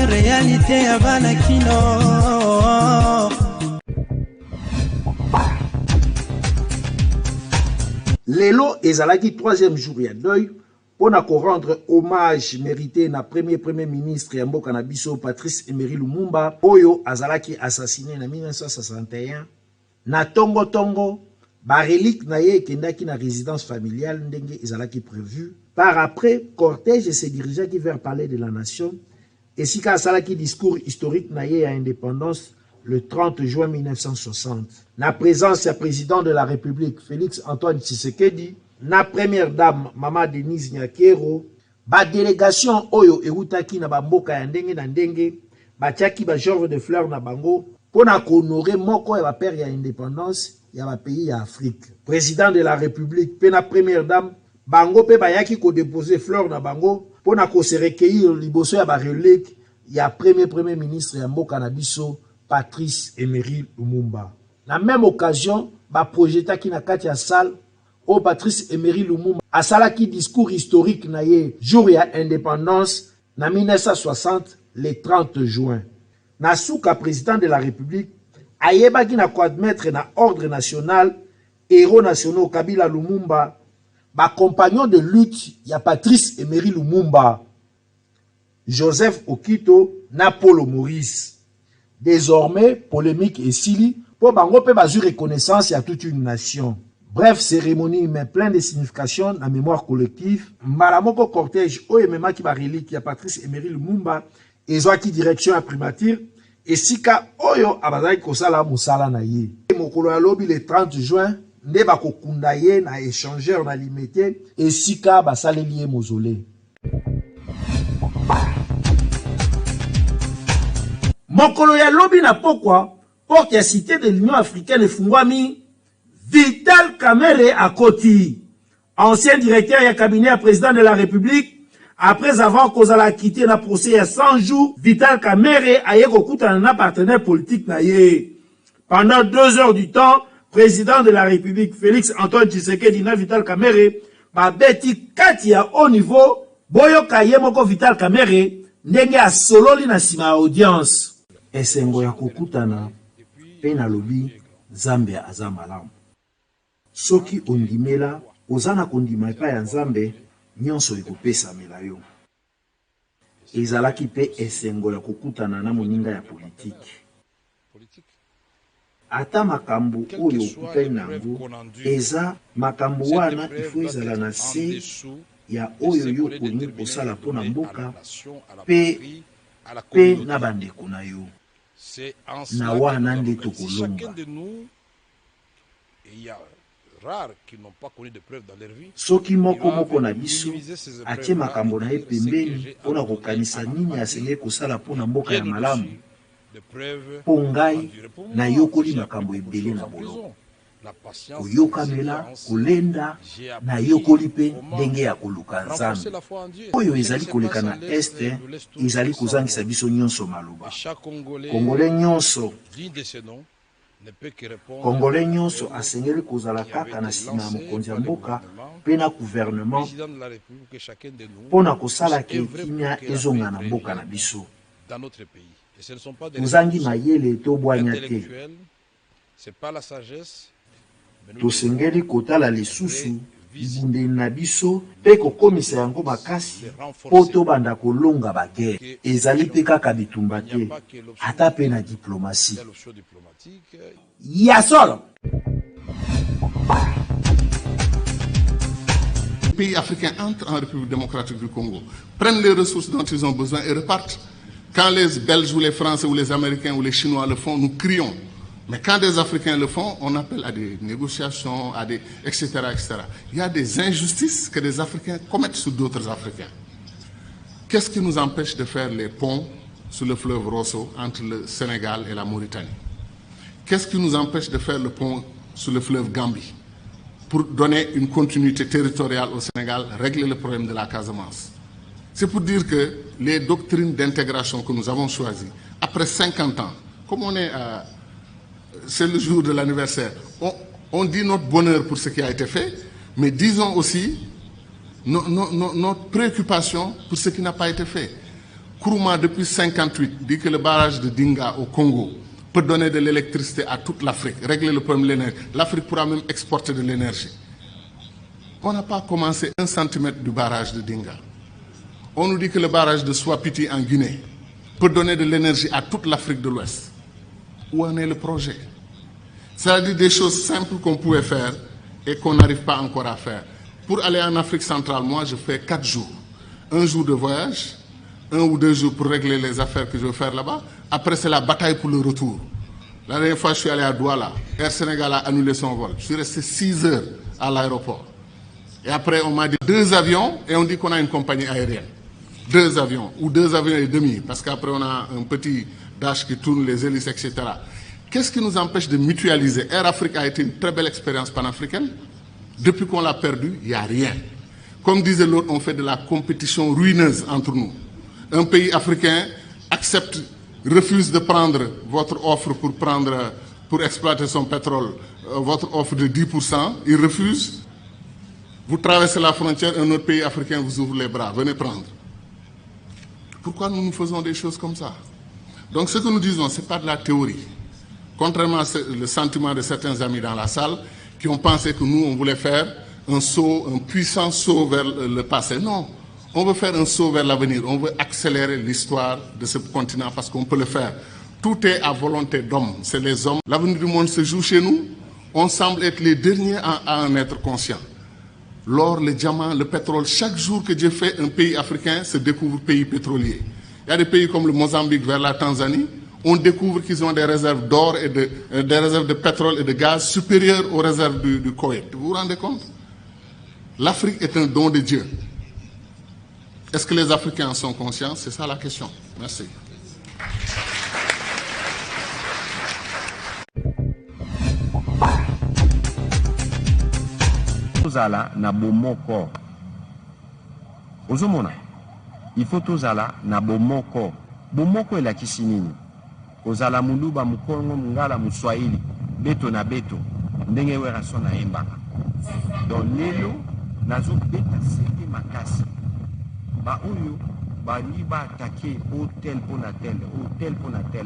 Réalité ya bana kino. Lelo ezalaki troisième jour ya deuil pour rendre hommage mérité na premier ministre ya mboka na biso Patrice Emery Lumumba oyo azalaki assassiné na 1961 na tongo ba relique na ye kendaki na résidence familiale ndenge ezalaki prévu. Par après cortège se dirigeaki vers palais de la nation et sika asalaki discours historique na ye ya indépendance le 30 juin 1960. Na présence ya président de la République Félix Antoine Tshisekedi, na première dame Mama Denise Nyakero, ba délégation oyo erutaki na bamboka ya ndenge na ndenge, batiaki ba georges de fleurs na bango pona honorer moko ya ba père ya indépendance ya ba pays ya Afrique. Président de la République pe na première dame bango pe bayaki ko déposer fleurs na bango pona ko se recueillir liboso ya ba relique ya premier ministre ya mboka na biso Patrice Emery Lumumba. La même occasion, ba projetaki na kati ya salle au Patrice Emery Lumumba asalaki discours historique na ye jour ya indépendance na 1960 le 30 juin. Na souka président de la République ayebaki na ko admettre na ordre national héros nationaux Kabila Lumumba ba compagnon de lutte ya Patrice Emery Lumumba, Joseph Okito na Paul Maurice. Désormais, polémique et sili, pour bango pe bazu reconnaissance à toute une nation. Bref, cérémonie, mais plein de significations, la mémoire collective. Malamoko cortège, oemema ki ba relique ya Patrice Emery Lumumba, ezwaki direction à primature, et sika oyo abazaki kosala musala na ye. Mokolo ya lobi le 30 juin, nde bakokunda ye na échangeur na limité, et sika basaleli ye mausolée. Mokolo ya lobi na pokwa, porte ya cité de l'Union africaine efungwami, Vital Kamerhe akoti, ancien directeur ya cabinet ya président de la République, après avoir kozala quitté na procès ya 100 jours, Vital Kamerhe aye kokutana na partenaire politique na ye. Pendant 2 heures du temps, président de la République Félix Antoine Tshisekedi na Vital Kamerhe, babeti kati ya haut niveau, boyoka ye moko Vital Kamerhe, ndenge asololi na sima audience. Esengo ya kokutana pe na lobi Nzambe aza malamu. Soki ondimela ozana kondima epai ya Nzambe nyonso ekopesamela yo. Ezalaki pe esengo ya kokutana na moninga ya politiki. Ata makambo oyo okutani nango eza makambo wana ifo ezala na se ya oyo yo kolingi kosala mpona mboka pe na bandeko na yo. Na wana nde tokolonga. Soki moko na biso atie makambo na ye pembeni mpona kokanisa nini asengeli kosala mpona mboka ya malamu, mpo ngai nayokoli makambo ebele na boloko. Koyokamela, kolenda, nayokoli pe ndenge ya koluka Nzambe. Oyo ezali koleka na este, ezali kozangisa biso nyonso maloba. Congolais nyonso asengeli kozala kaka na sima ya mokonzi ya mboka pe na gouvernement pona kosala ke kimia ezonga na mboka na biso. Tozangi mayele tobwanya te. Tosengeli kotala lisusu libundeli na biso pe kokomisa yango makasi po tobanda kolonga bagere. Ezali pe kaka bitumba te, ata pe na diplomatie. Yasolo! Les pays africains entrent en République démocratique du Congo, prennent les ressources dont ils ont besoin et repartent. Quand les Belges ou les Français ou les Américains ou les Chinois le font, nous crions. Mais quand des Africains le font, on appelle à des négociations, etc., etc. Il y a des injustices que des Africains commettent sur d'autres Africains. Qu'est-ce qui nous empêche de faire les ponts sur le fleuve Rosso entre le Sénégal et la Mauritanie? Qu'est-ce qui nous empêche de faire le pont sur le fleuve Gambie pour donner une continuité territoriale au Sénégal, régler le problème de la Casamance? C'est pour dire que les doctrines d'intégration que nous avons choisies, après 50 ans, comme on est à... C'est le jour de l'anniversaire, on dit notre bonheur pour ce qui a été fait, mais disons aussi notre préoccupation pour ce qui n'a pas été fait. Kourouma, depuis 1958, dit que le barrage de Dinga au Congo peut donner de l'électricité à toute l'Afrique, régler le problème de l'énergie. L'Afrique pourra même exporter de l'énergie. On n'a pas commencé 1 centimètre du barrage de Dinga. On nous dit que le barrage de Swapiti en Guinée peut donner de l'énergie à toute l'Afrique de l'Ouest. Où en est le projet? C'est-à-dire des choses simples qu'on pouvait faire et qu'on n'arrive pas encore à faire. Pour aller en Afrique centrale, moi, je fais 4 jours. 1 jour de voyage, 1 ou 2 jours pour régler les affaires que je veux faire là-bas. Après, c'est la bataille pour le retour. La dernière fois, je suis allé à Douala. Air Sénégal a annulé son vol. Je suis resté 6 heures à l'aéroport. Et après, on m'a dit 2 avions et on dit qu'on a une compagnie aérienne. 2 avions ou 2 avions et demi, parce qu'après, on a un petit dash qui tourne les hélices, etc. Qu'est-ce qui nous empêche de mutualiser? Air Afrique a été une très belle expérience panafricaine. Depuis qu'on l'a perdu, il n'y a rien. Comme disait l'autre, on fait de la compétition ruineuse entre nous. Un pays africain accepte, refuse de prendre votre offre pour exploiter son pétrole, votre offre de 10%, il refuse. Vous traversez la frontière, un autre pays africain vous ouvre les bras, venez prendre. Pourquoi nous faisons des choses comme ça? Donc ce que nous disons, ce n'est pas de la théorie. Contrairement au sentiment de certains amis dans la salle qui ont pensé que nous, on voulait faire un saut, un puissant saut vers le passé. Non, on veut faire un saut vers l'avenir. On veut accélérer l'histoire de ce continent parce qu'on peut le faire. Tout est à volonté d'homme, c'est les hommes. L'avenir du monde se joue chez nous. On semble être les derniers à en être conscients. L'or, le diamant, le pétrole, chaque jour que Dieu fait, un pays africain se découvre pays pétrolier. Il y a des pays comme le Mozambique vers la Tanzanie, on découvre qu'ils ont des réserves d'or et des réserves de pétrole et de gaz supérieures aux réserves du Koweït. Vous vous rendez compte? L'Afrique est un don de Dieu. Est-ce que les Africains en sont conscients? C'est ça la question. Merci. Tozala na bomoko. Ozomona. Il faut tozala na bomoko. Bomoko elakisi nini? Ozala muluba mukongo mungala muswahili. Beto na beto. Ndenge wera sona embaka. Donc lelo nazo beta seke makasi. Ba oyo bali ba attaquer hôtel pona tel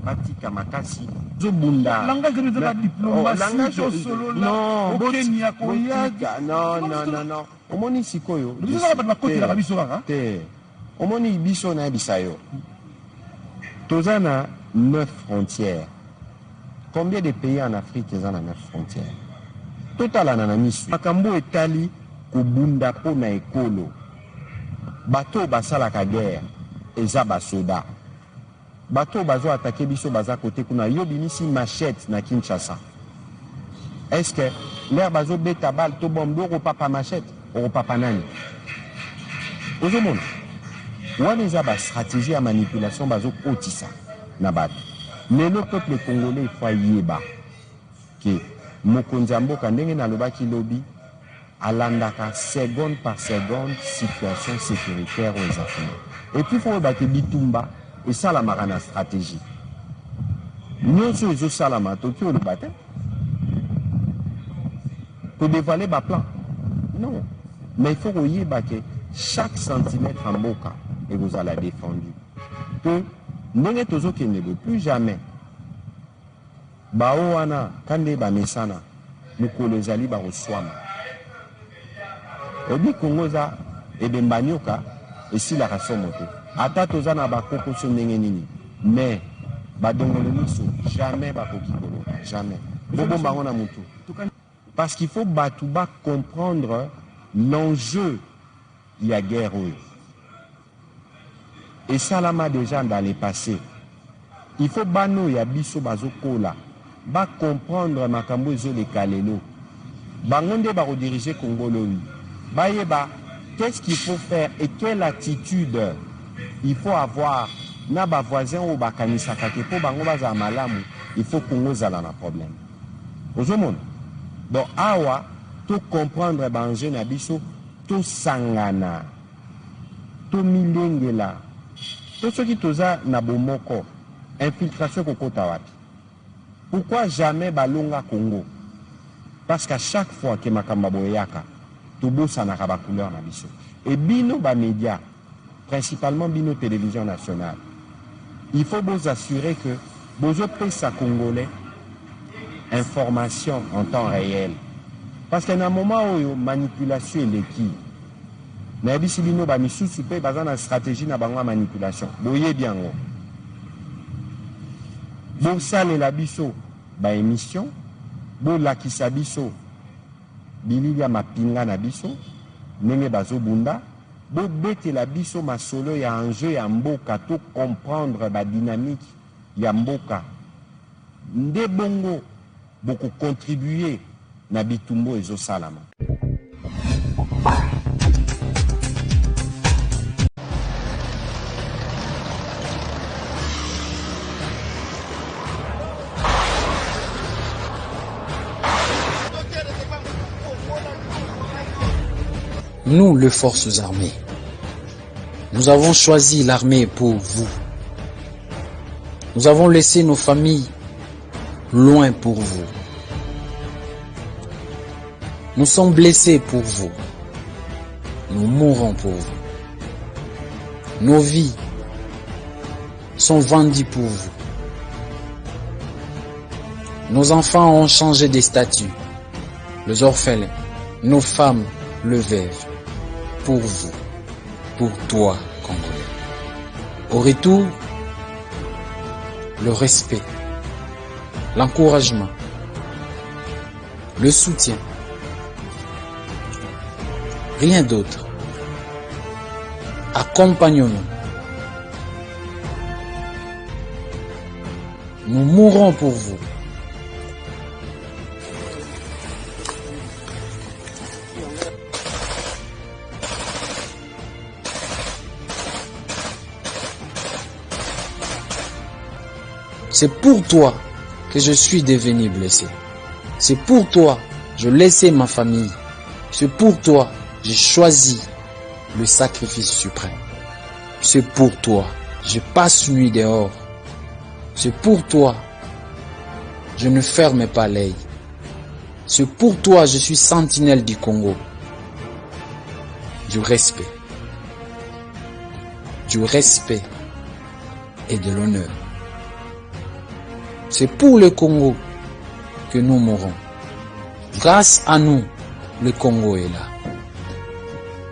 batika makasi zo bunda langage de la diplomatie solo non Kenya koya non omoni sikoyo nous avons pas côté la biso kaka te omoni biso na bisayo tozana 9 frontières. Combien de pays en Afrique ont 9 frontières? Total na misu makambo etali kubunda pona ekolo. Bateau basala ka guerre eza basoda. Bateau bazo attaquer biso baza côté kuna yo binisi machette na Kinshasa. Est-ce que l'air bazo beta bal to bombe au papa machette au papa nani? Ozomona. Wana eza ba stratégie ya manipulation bazo kotisa na bato. Mais le peuple congolais faut yeba que mokonzi mboka ndenge na lobaki lobi alandaka seconde par seconde situation sécuritaire aux Africains. Et puis il faut battre bitumba et ça la marana stratégie. Nous sommes salama toki le battre. Pour dévoiler bas plan. Non. Mais il faut que chaque centimètre en boka et vous allez défendu. Que ndenge tozo qui ne veut plus jamais. Baoana kande ba mesana mukolo zali ba oswama. Obi Kongoza et Bembanyoka et si la rasomote. Ata tozana bakoko so ndenge nini. Mais badongolo miso jamais bakokikolo, jamais. Bobo mbangona mutu. Parce qu'il faut batouba comprendre l'enjeu il y a guerre. Et ça là déjà dans les passés. Il faut bano ya biso bazokola. Ba comprendre makambo ezo le kalelo. Bangonde ba rediriger Congolo. Bayeba, qu'est-ce qu'il faut faire et quelle attitude il faut avoir? Na ba voisin ou ba kanisa kake po bango baza malamu, il faut Congo zala na problème. Ozomon. Donc awa to comprendre banjeu na biso to sangana. tomilengela to soki toza na bomoko infiltration kokota wapi. Pourquoi jamais balonga Congo? Parce qu'à chaque fois que makamba boyaka tobosa na ba couleur na biso et bino ba média principalement bino télévision nationale, il faut vous assurer que bozo pesa congolais information en temps réel, parce qu'à un moment où manipulation est qui na bisi bino ba misusu pe baza na stratégie na bango manipulation boye biango bo sale la biso ba émission bo lakisa biso bilili ya mapinga na biso ndenge bazobunda bo bete la biso masolo ya enjeu ya mboka to comprendre ba dynamique ya mboka nde bongo beaucoup contribuer na bitumbo ezosalama. Nous, les forces armées, nous avons choisi l'armée pour vous. Nous avons laissé nos familles loin pour vous. Nous sommes blessés pour vous. Nous mourrons pour vous. Nos vies sont vendues pour vous. Nos enfants ont changé de statut. Les orphelins, nos femmes, le veuve. Pour vous, pour toi, Congolais. Au retour, le respect, l'encouragement, le soutien. Rien d'autre. Accompagnons-nous. Nous mourrons pour vous. C'est pour toi que je suis devenu blessé. C'est pour toi que je laissais ma famille. C'est pour toi que j'ai choisi le sacrifice suprême. C'est pour toi que je passe nuit dehors. C'est pour toi que je ne ferme pas l'œil. C'est pour toi que je suis sentinelle du Congo. Du respect. Du respect et de l'honneur. C'est pour le Congo que nous mourons. Grâce à nous, le Congo est là.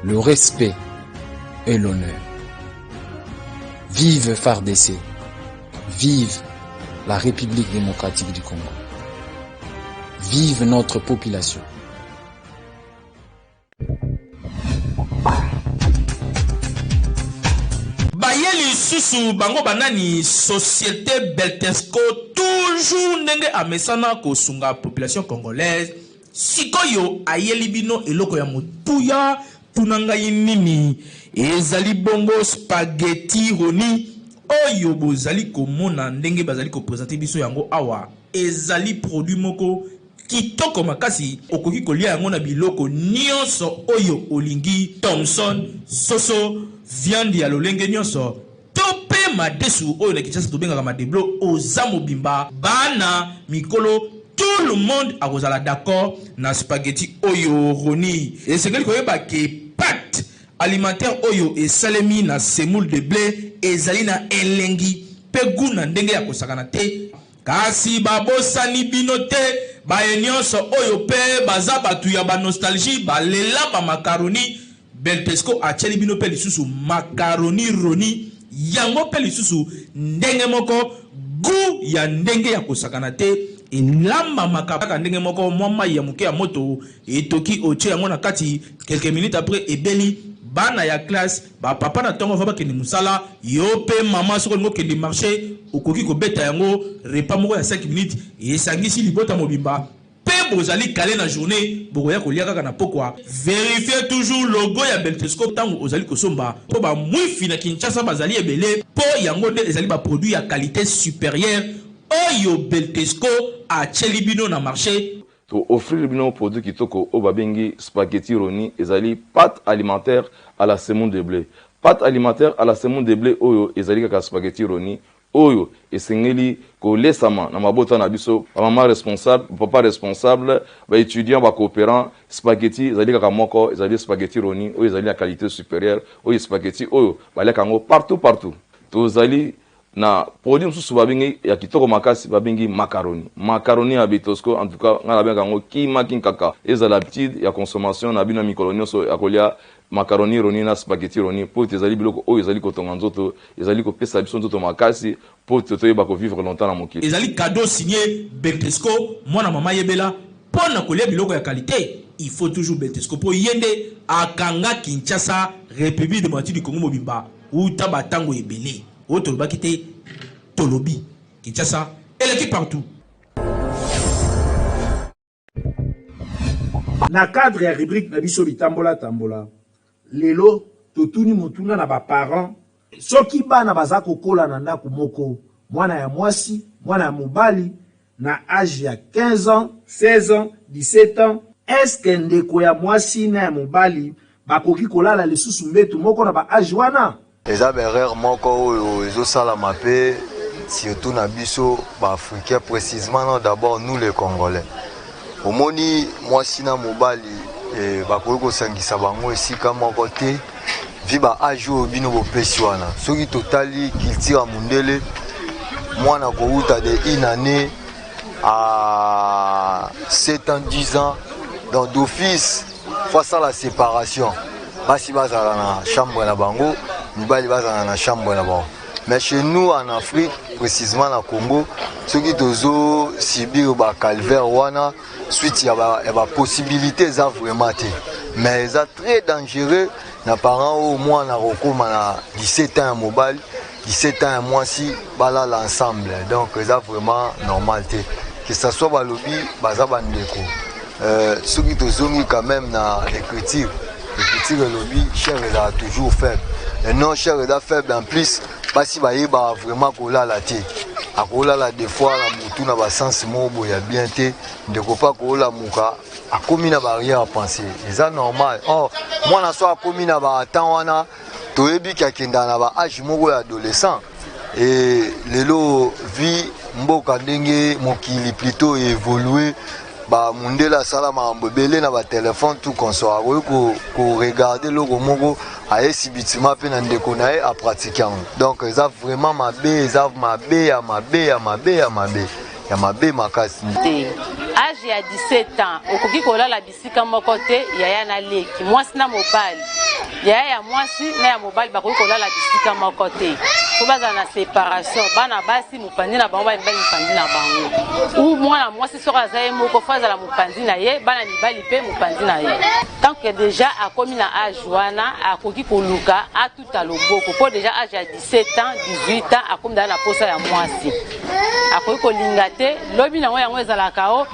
Le respect et l'honneur. Vive FARDC. Vive la République démocratique du Congo. Vive notre population. Bayeli susu bango banani société Beltesco toujours ndenge amesana kosunga population congolaise sikoyo ayeli bino eloko ya motuya tunanga nini ezali bongo spaghetti roni oyo bozali komona ndenge bazali ko présenter biso yango awa ezali produit moko kitoko makasi okoki kolia yango na biloko nyonso oyo olingi Thomson soso viande ya lolenge nyonso tope madesu oyo na Kinshasa tobengaka madeblo oza mobimba bana mikolo tout le monde akozala d'accord na spaghetti oyo roni esengeli koyeba ke pâte alimentaire oyo esalemi na semoule de blé ezali na elengi pe guna ndenge ya kosakana te kasi babosani bino te baye nyonso oyo pe baza batu ya ba nostalgie balela ba macaroni Beltesco acheli bino pe lisusu macaroni roni yango pe lisusu ndenge moko gu ya ndenge ya kosakana te elamba makaka ndenge moko mwa ya muke ya moto etoki oche yango na kati quelques minutes après ebeli bana ya classe ba papa na tongo va bakende musala yo pe mama soko ngo kende marché okoki ko beta yango repas moko ya 5 minutes et sangisi libota mobimba pe bozali calé na journée bokoya kolia kaka na pokwa vérifiez toujours logo ya Beltesco tango ozali kosomba po ba mwifi na Kinshasa bazali ebele po yango de ezali ba produit ya qualité supérieure oyo Beltesco a chelibino na marché to offrir bino produit kitoko o babengi spaghetti roni ezali pâte alimentaire à la semoule de blé. pâte alimentaire à la semoule de blé oyo ezali kaka spaghetti roni oyo esengeli kolesama na mabota na biso maman responsable papa responsable ba étudiant ba coopérant spaghetti ezali kaka moko ezali spaghetti roni oyo ezali ya qualité supérieure oyo spaghetti oyo baleka ngo partout tozali na produit mususu babengi ya kitoko makasi babengi macaroni ya Bitosco en tout cas ngala benga ngo kima kinkaka ezala l'habitude ya consommation na bino mikolo nyonso ya kolia macaroni roni na spaghetti roni po ezali biloko oyo ezali kotonga nzoto ezali kopesa biso nzoto makasi po toyeba ko vivre longtemps na mokili ezali cadeau signé Beltesco mwana mama yebela pona kolia biloko ya qualité il faut toujours Beltesco po yende akanga Kinshasa République démocratique du Congo mobimba uta batango ebele autre bakité tolobi Kinshasa et l'équipe partout. Na cadre ya rubrique na biso bitambola tambola lelo totuni mutuna na ba parents soki bana baza kokola na ndako moko mwana ya mwasi mwana ya mobali na âge ya 15 ans 16 ans 17 ans est-ce que ndeko ya mwasi na ya mobali bakoki kolala lisusu mbetu moko na ba âge wana eza berere moko oyo ezosalama mpe surtout na biso baafricain précisément d'abord nous les congolais omoni mwasi na mobali bakoki kosangisa bango esika moko te vi baage oyo bino bopesi wana soki totali culture ya mundele mwana kouta de une année à 7 ans 10 ans donc d'office face à la séparation basi bazala na chambre na bango mibali bazala na chambre na bango mais chez nous en Afrique précisément na Congo soki tozo subir ba calvaire wana suite ya ba possibilité za vraiment te mais ça très dangereux na parents au moins na rokoma na 17 ans mobile 17 ans mwasi bala l'ensemble donc ça vraiment normal te que ça soit ba lobby baza bandeko soki tozongi quand même na l'écriture lobby cher est toujours faible et non cher est faible en plus basi bayeba vraiment kolala te akolala des fois la mutu na ba sens mobo ya bien te ndeko pa kola muka akomi na barrière à penser c'est normal oh moi na so akomi na ba temps wana toyebi kakenda na ba âge moko ya adolescent et lelo vie mboka ndenge mokili plutôt évoluer ba mundela sala mambo belé na ba téléphone tout consort ko regarder loko moko aye sibitima pe na ndeko na ye a pratiquer donc ça vraiment mabe ça mabe makasi âge ya 17 ans okoki kolala bisika moko te yaya na leki mwasi na mobali yaya ya mwasi na ya mobali bakoki kolala bisika moko te po baza na séparation bana basi mopandi na bango bamibali mopandi na bango ou mwana mwasi soki aza ye moko fo azala mopandi na ye bana mibali mpe mopandi na ye tant que déjà akomi na âge wana akoki koluka atuta loboko po déjà âge ya 17 ans 18 ans akomi dala na posa ya mwasi akoki kolinga te lobi nango yango ezalaka o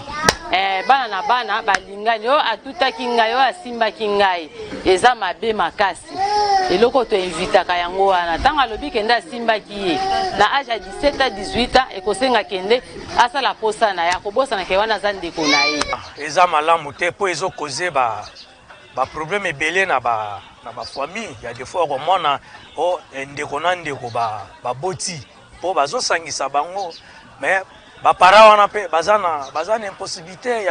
bana na bana balingani yo atutaki ngai yo asimbaki ngai eza mabe makasi eloko to invitaka yango wana ntango alobi kende asimbaki ye na âge ya 17 à 18 ans ekosenga kende asala posa na ye akobosana ke wana aza ndeko na ye eza malamu te po ezokoze ba problème ebele na ba famille ya des fois komona o ndeko na ndeko baboti po bazosangisa bango mais bapara wana pe baza na impossibilité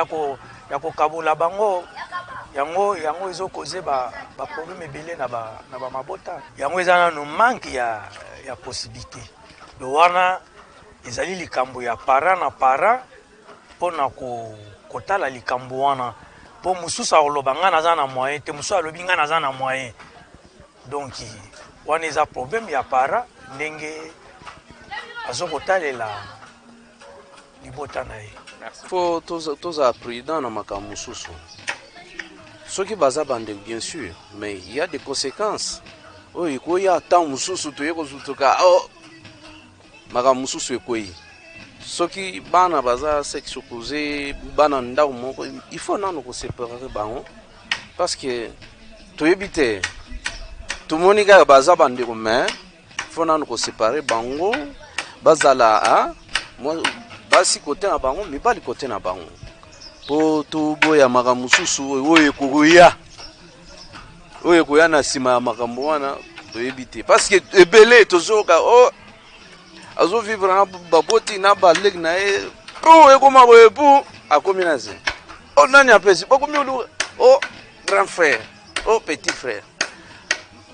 ya kokabola bango yango ezokoze ba problème ebele na ba mabota yango eza nano manque ya possibilité lo wana ezali likambo ya para na para pona kotala likambo wana po mususu aloba nga naza na moyen te mususu alobi nga naza na moyen donc wana eza problème ya para ndenge azokotalela libota na ye fo toza prudent na makambo mosusu soki baza bande bien sûr mais il y a des conséquences oyo ekoyi ata mosusu toye kozutuka makambo mosusu ekoyi soki bana baza sexe opposé bana ndako moko il faut nano koseparare bango parce que toyebi te tomoni kaka baza bandeko mais il faut nano kosepare bango bazala basi kote na bango mibali kote na bango po toboya makambo mosusu oyo ekoya na nsima ya makambo wana éviter parce que ebele tozoka oh azo vivre na baboti na baleg na e oh ekoma ko epu akomi na ze oh nani apesi bakomi oh grand frère oh petit frère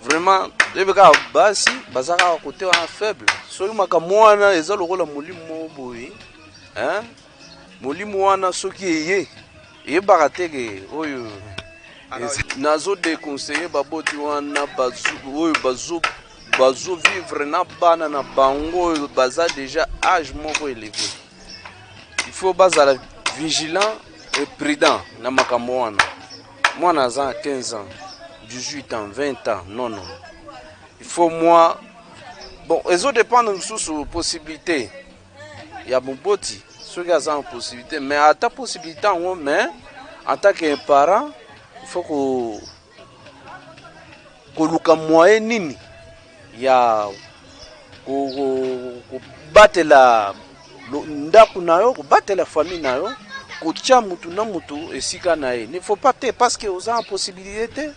vraiment ebeka basi bazaka côté wa faible soki makamwana eza lokola molimo boyi hein molimo wana soki eye barateke oyo nazo déconseiller baboti wana bazo vivre na bana na bango baza déjà âge moko élevé. Il faut bazala vigilant et prudent na makambo wana. Moi naza 15 ans, 18 ans, 20 ans, non. Il faut moi bon, eso dépendre sous possibilité. Il y a mon boti, ceux qui ont possibilité, mais à ta possibilité mais en tant que parent il faut que luka moyen nini ya ko batela ndaku nayo ko batela famille nayo ko tia mutu na mutu esika na ye ne faut pas te parce que aux en possibilité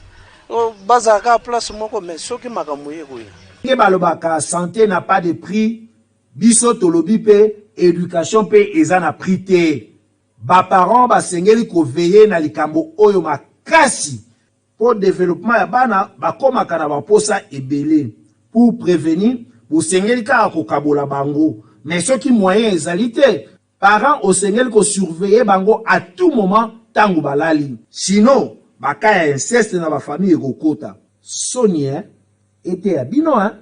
bazaka place moko mais soki makamoye ko ke balobaka santé n'a pas de prix biso tolobi pe éducation pe eza na prix te ba parents ba sengeli ko veiller na likambo oyo makasi pour développement ya bana bakoma kana baposa ebele pour prévenir pour sengeli ka ko kabola bango mais ce qui moyen ezali te parents au sengeli ko surveiller bango à tout moment tangu balali sinon baka ya inceste na ba famille ekokota soni était à bino hein.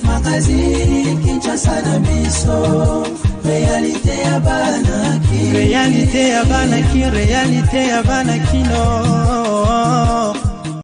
Magazine, Kinshasa na biso, réalité ya banaki, réalité ya banaki, réalité ya banaki no.